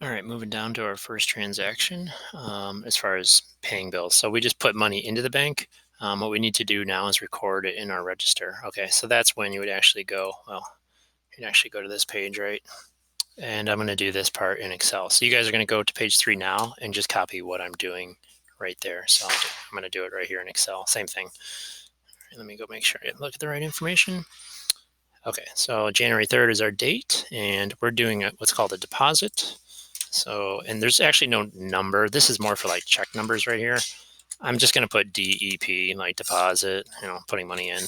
All right, moving down to our first transaction as far as paying bills. So we just put money into the bank. What we need to do now is record it in our register. Okay, so that's when you would actually go, well, you'd actually go to this page, right? And I'm going to do this part in Excel. So you guys are going to go to page 3 now and just copy what I'm doing right there. So I'm going to do it right here in Excel. Same thing. Let me go make sure I look at the right information. Okay, so January 3rd is our date, and we're doing what's called a deposit. So, and there's actually no number. This is more for like check numbers right here. I'm just going to put DEP, like deposit, putting money in.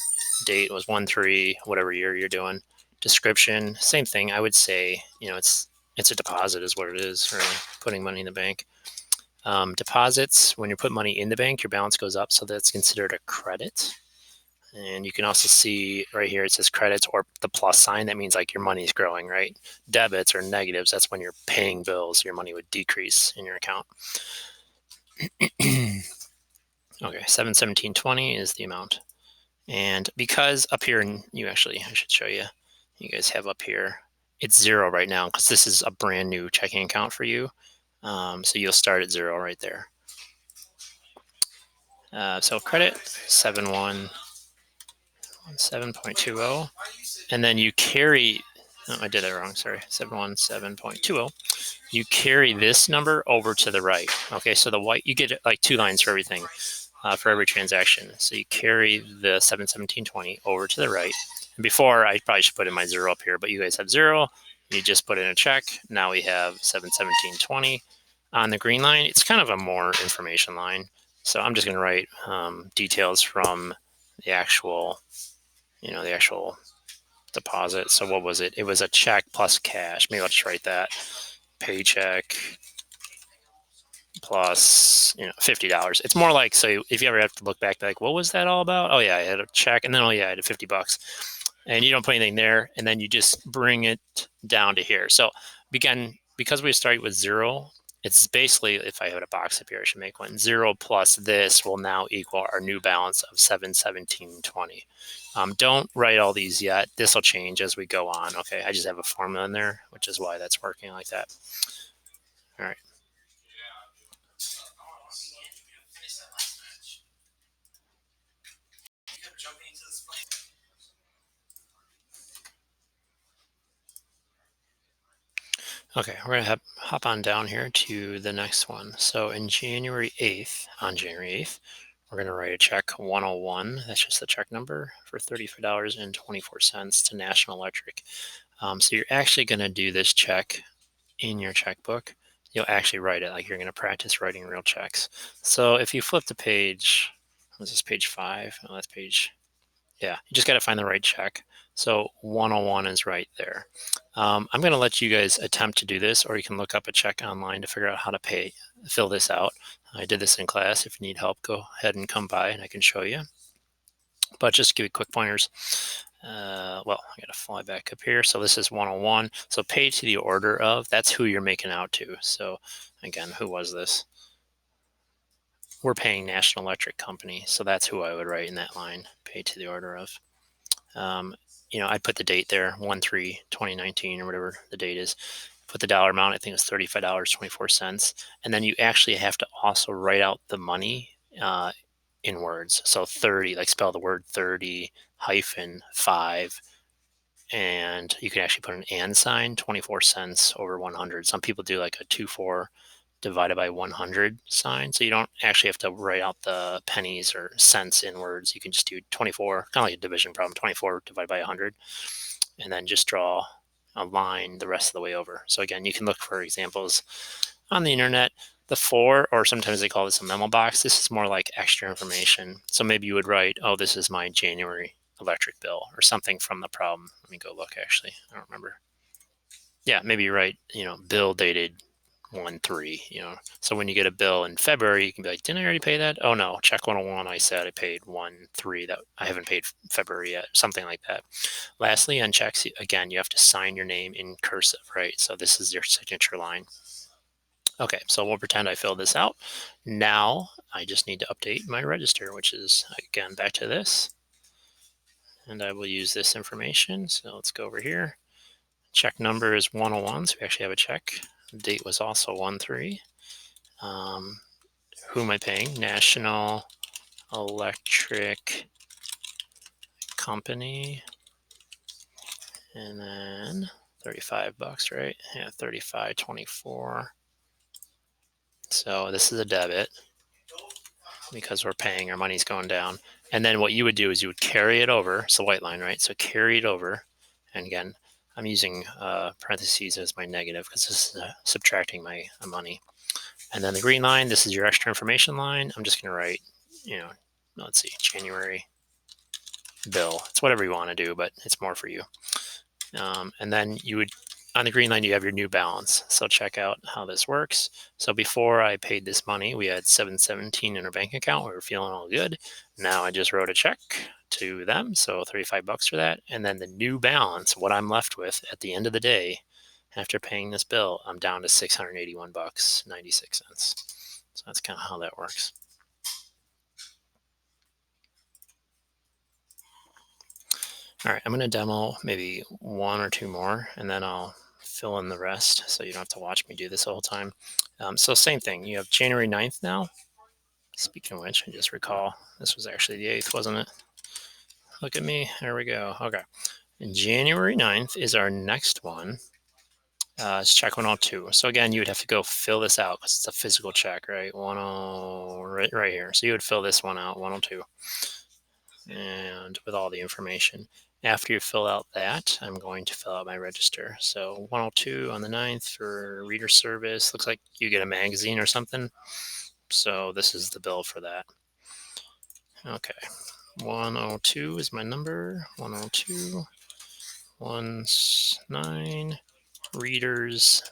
Date was 1/3, whatever year you're doing. Description, same thing. I would say, it's a deposit is what it is, really, putting money in the bank. Deposits, when you put money in the bank, your balance goes up, so that's considered a credit. And you can also see right here, it says credits or the plus sign. That means like your money's growing, right? Debits or negatives, that's when you're paying bills. Your money would decrease in your account. Okay, 717.20 is the amount. And because up here, and I should show you, you guys have up here, it's 0 right now because this is a brand new checking account for you. So you'll start at 0 right there. So credit 717.20, and then you carry, I did it wrong, sorry, 717.20. You carry this number over to the right. Okay, so the white, you get like 2 lines for everything, for every transaction. So you carry the 717.20 over to the right. And before, I probably should put in my 0 up here, but you guys have 0. You just put in a check. Now we have 717.20 on the green line. It's kind of a more information line. So I'm just going to write details from the actual, the actual deposit. So what was it? It was a check plus cash. Maybe I'll just write that. Paycheck plus $50. It's more like, so if you ever have to look back, like, what was that all about? Oh yeah, I had a check, and then I had $50, and you don't put anything there, and then you just bring it down to here. So again, because we start with 0, it's basically, if I had a box up here, I should make one. 0 plus this will now equal our new balance of 717.20. Don't write all these yet. This will change as we go on. Okay, I just have a formula in there, which is why that's working like that. All right. Okay, we're going to hop on down here to the next one. So on January 8th, we're going to write a check 101. That's just the check number for $35.24 to National Electric. So you're actually going to do this check in your checkbook. You'll actually write it like you're going to practice writing real checks. So if you flip to page, was this page 5? Oh, that's page, yeah, you just got to find the right check. So 101 is right there. I'm going to let you guys attempt to do this, or you can look up a check online to figure out how to fill this out. I did this in class. If you need help, go ahead and come by and I can show you. But just to give you quick pointers. Well, I got to fly back up here. So this is 101. So pay to the order of, that's who you're making out to. So again, who was this? We're paying National Electric Company. So that's who I would write in that line, pay to the order of. I'd put the date there, 1/3/2019 or whatever the date is. Put the dollar amount, I think it's $35.24. And then you actually have to also write out the money in words. So 30, like spell the word 30 hyphen 5. And you can actually put an and sign, 24 cents over 100. Some people do like a 24 divided by 100 sign. So you don't actually have to write out the pennies or cents in words. You can just do 24, kind of like a division problem, 24 divided by 100, and then just draw a line the rest of the way over. So again, you can look for examples on the internet. The 4, or sometimes they call this a memo box, this is more like extra information. So maybe you would write, oh, this is my January electric bill or something from the problem. Let me go look, actually. I don't remember. Yeah, maybe you write, bill dated 1/3, So when you get a bill in February, you can be like, didn't I already pay that? Oh no, check 101, I said I paid 1/3, that I haven't paid February yet, something like that. Lastly, on checks, again, you have to sign your name in cursive, right? So this is your signature line. Okay, so we'll pretend I filled this out. Now I just need to update my register, which is, again, back to this. And I will use this information. So let's go over here. Check number is 101, so we actually have a check. The date was also 1/3. Who am I paying? National Electric Company. And then 35 bucks, right? Yeah, 35.24. So this is a debit because we're paying, our money's going down. And then what you would do is you would carry it over. It's a white line, right? So carry it over. And again, I'm using parentheses as my negative because this is subtracting my money. And then the green line, this is your extra information line. I'm just going to write, let's see, January bill. It's whatever you want to do, but it's more for you. And then you would, on the green line, you have your new balance. So check out how this works. So before I paid this money, we had $717 in our bank account. We were feeling all good. Now I just wrote a check to them, so 35 bucks for that. And then the new balance, what I'm left with at the end of the day, after paying this bill, I'm down to 681 bucks 96 cents. So that's kind of how that works. All right, I'm going to demo maybe one or two more, and then I'll fill in the rest so you don't have to watch me do this the whole time. So same thing, you have January 9th now. Speaking of which, I just recall this was actually the 8th, wasn't it? Look at me, there we go. Okay, and January 9th is our next one. It's check 102. So again, you would have to go fill this out because it's a physical check, right? 10 right here. So you would fill this one out, 102. And with all the information. After you fill out that, I'm going to fill out my register. So 102 on the 9th for reader service. Looks like you get a magazine or something. So this is the bill for that. Okay, 102 is my number. 102, 19, readers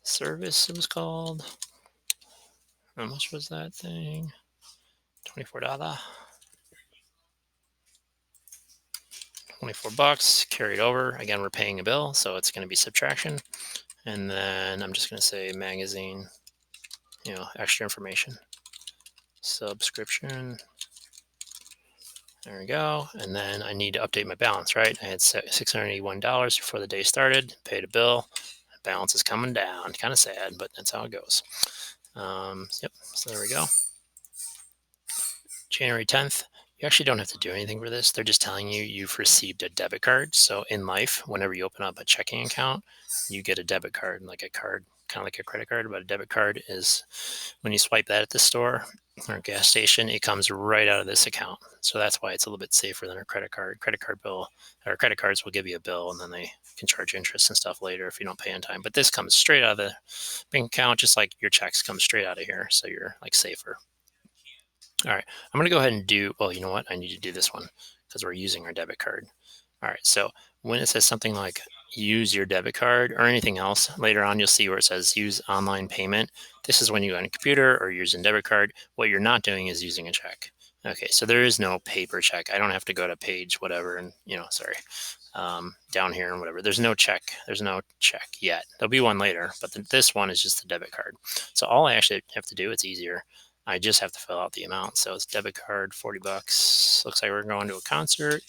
service it was called. How much was that thing? $24. 24 bucks carried over. Again, we're paying a bill, so it's going to be subtraction. And then I'm just going to say magazine, extra information, subscription. There we go. And then I need to update my balance, right? I had $681 before the day started, paid a bill. Balance is coming down. Kind of sad, but that's how it goes. Yep. So there we go. January 10th. You actually don't have to do anything for this. They're just telling you you've received a debit card. So in life, whenever you open up a checking account, you get a debit card, like a card, kind of like a credit card, but a debit card is when you swipe that at the store or gas station, it comes right out of this account. So that's why it's a little bit safer than a credit card. Credit card bill or credit cards will give you a bill and then they can charge interest and stuff later if you don't pay on time. But this comes straight out of the bank account, just like your checks come straight out of here. So you're like safer. All right, I'm going to go ahead and do, well, you know what? I need to do this one because we're using our debit card. All right, so when it says something like use your debit card or anything else, later on you'll see where it says use online payment. This is when you're on a computer or using debit card. What you're not doing is using a check. Okay, so there is no paper check. I don't have to go to page whatever and, down here and whatever. There's no check. There's no check yet. There'll be one later, but this one is just the debit card. So all I actually have to do, it's easier. I just have to fill out the amount. So it's debit card, 40 bucks. Looks like we're going to a concert.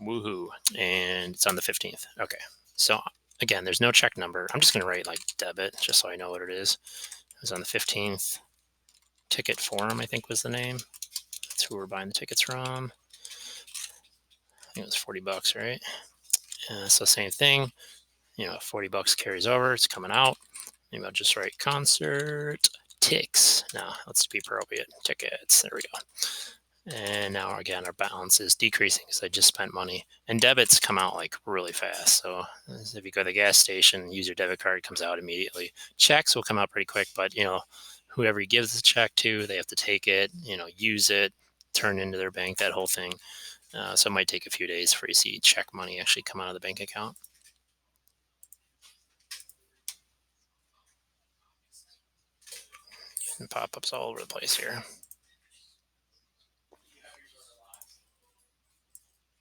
Woohoo. And it's on the 15th. Okay. So again, there's no check number. I'm just going to write like debit just so I know what it is. It was on the 15th. Ticket Forum, I think was the name. That's who we're buying the tickets from. I think it was 40 bucks, right? So same thing. 40 bucks carries over. It's coming out. Maybe I'll just write concert ticks. Now let's be appropriate. Tickets. There we go. And now again, our balance is decreasing because I just spent money. And debits come out like really fast. So if you go to the gas station, use your debit card, it comes out immediately. Checks will come out pretty quick, but whoever you give the check to, they have to take it, use it, turn into their bank, that whole thing. So it might take a few days for you to see check money actually come out of the bank account. And pop-ups all over the place here.